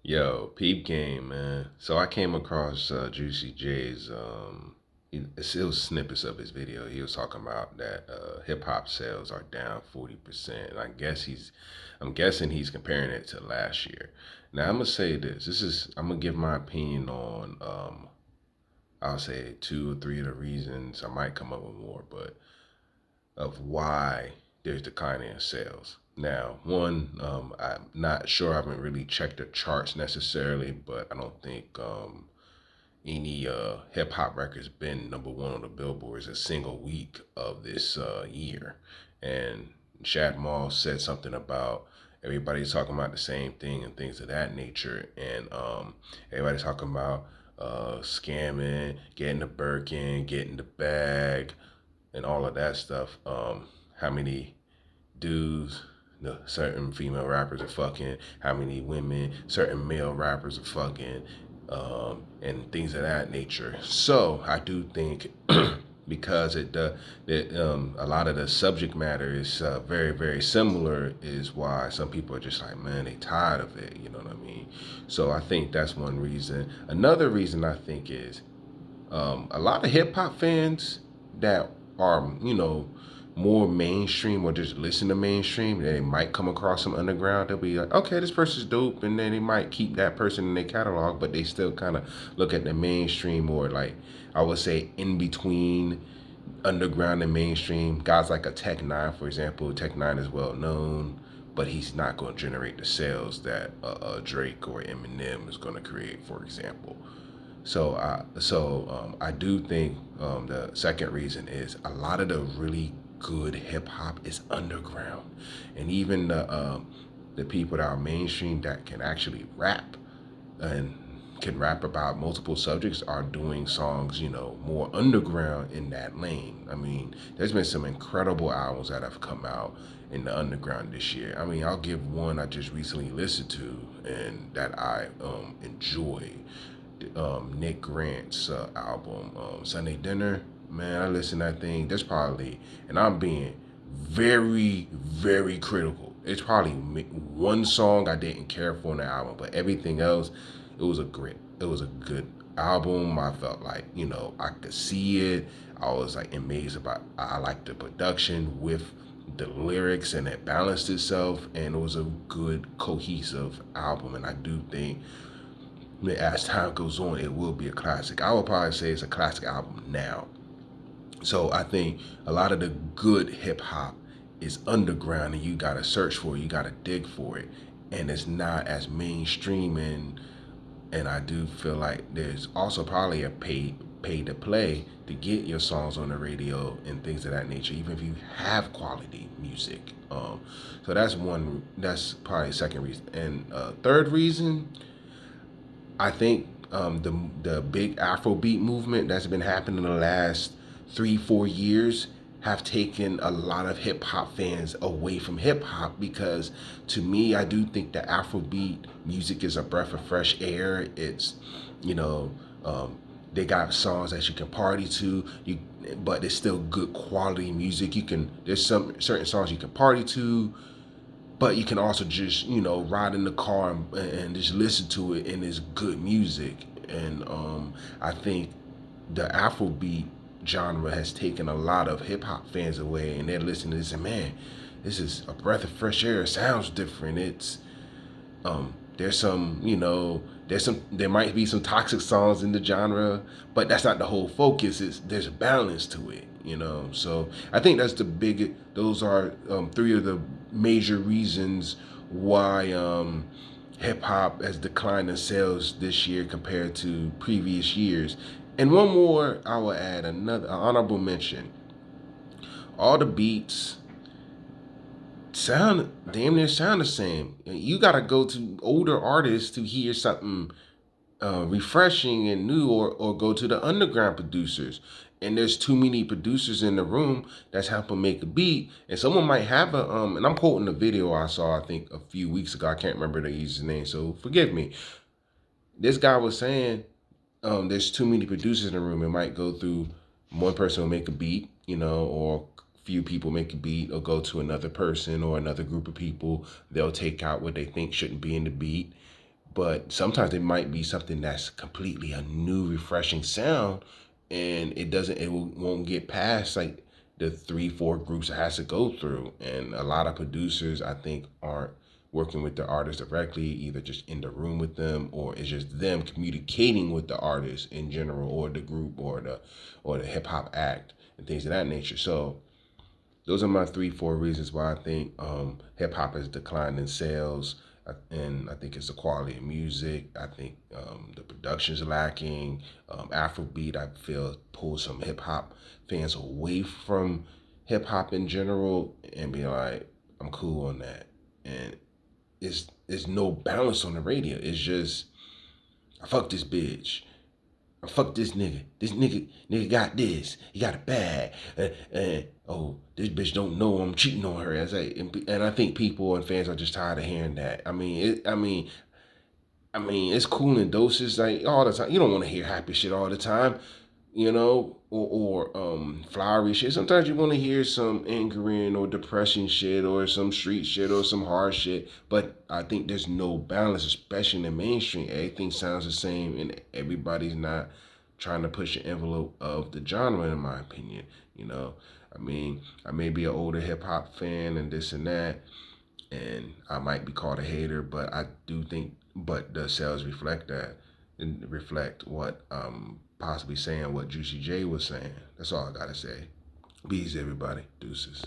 Yo, peep game, man. So I came across Juicy J's. It was snippets of his video. He was talking about that hip hop sales are down 40%. And I'm guessing he's comparing it to last year. Now I'm gonna say this. I'm gonna give my opinion on I'll say two or three of the reasons. I might come up with more, but of why there's declining in sales. Now, one, I'm not sure. I haven't really checked the charts necessarily, but I don't think any hip hop record's been number one on the billboards a single week of this year. And Shad Moss said something about everybody's talking about the same thing and things of that nature. And everybody's talking about scamming, getting the Birkin, getting the bag, and all of that stuff. How many dudes certain female rappers are fucking, how many women certain male rappers are fucking, and things of that nature. So I do think because a lot of the subject matter is very similar is why some people are just like, man, they tired of it. You know what I mean? So I think that's one reason. Another reason I think is a lot of hip hop fans that are, more mainstream or just listen to mainstream, they might come across some underground. They'll be like, okay, this person's dope, and then they might keep that person in their catalog, but they still kind of look at the mainstream or like I would say in between underground and mainstream. Guys like a Tech Nine, for example. Tech Nine is well known, but he's not going to generate the sales that Drake or Eminem is going to create, for example. I do think the second reason is a lot of the really good hip hop is underground, and even the people that are mainstream that can actually rap and can rap about multiple subjects are doing songs, more underground in that lane. I mean, there's been some incredible albums that have come out in the underground this year. I mean, I'll give one I just recently listened to and that I enjoy. Nick Grant's album, Sunday Dinner. Man, I listen to that thing. That's probably, and I'm being very critical. It's probably one song I didn't care for on the album, but everything else, it was a good album. I felt like, I could see it. I was like amazed about, I like the production with the lyrics and it balanced itself and it was a good cohesive album. And I do think as time goes on, it will be a classic. I would probably say it's a classic album now. So I think a lot of the good hip hop is underground, and you gotta search for it, you gotta dig for it, and it's not as mainstream. And I do feel like there's also probably a pay to play to get your songs on the radio and things of that nature, even if you have quality music. So that's one. That's probably second reason, and third reason I think the big Afrobeat movement that's been happening in the last 3 4 years have taken a lot of hip hop fans away from hip hop because to me I do think the Afrobeat music is a breath of fresh air. It's you know they got songs that you can party to but it's still good quality music. There's some certain songs you can party to, but you can also just ride in the car and just listen to it, and it's good music. And I think the Afrobeat genre has taken a lot of hip hop fans away, and they're listening to this and man, this is a breath of fresh air. It sounds different. There's there might be some toxic songs in the genre, but that's not the whole focus. There's a balance to it. So I think those are three of the major reasons why hip hop has declined in sales this year compared to previous years. And one more, I will add another honorable mention. All the beats sound damn near sound the same. You gotta go to older artists to hear something refreshing and new, or go to the underground producers. And there's too many producers in the room that's helping make a beat. And someone might have and I'm quoting the video I saw I think a few weeks ago. I can't remember the user's name, so forgive me. This guy was saying there's too many producers in the room. It might go through one person will make a beat, or few people make a beat, or go to another person or another group of people. They'll take out what they think shouldn't be in the beat, But sometimes it might be something that's completely a new, refreshing sound, and won't get past like the 3, 4 groups it has to go through. And a lot of producers, I think, aren't working with the artist directly, either just in the room with them, or it's just them communicating with the artist in general, or the group, or the hip hop act, and things of that nature. So those are my 3, 4 reasons why I think hip hop has declined in sales. And I think it's the quality of music. I think the production's lacking. Afrobeat, I feel, pulls some hip hop fans away from hip hop in general and be like, I'm cool on that. And it's no balance on the radio. It's just, I fuck this bitch. Fuck this nigga. This nigga got this. He got a bag. Oh, this bitch don't know I'm cheating on her. And I think people and fans are just tired of hearing that. I mean, it's cool in doses like all the time. You don't want to hear happy shit all the time, or flowery shit. Sometimes you want to hear some angering or depressing shit or some street shit or some hard shit. But I think there's no balance, especially in the mainstream. Everything sounds the same, and everybody's not trying to push the envelope of the genre, in my opinion. You know, I may be an older hip hop fan and this and that, and I might be called a hater, but I do think, but the sales reflect that and reflect what possibly saying what Juicy J was saying. That's all I gotta say. Bees, everybody. Deuces.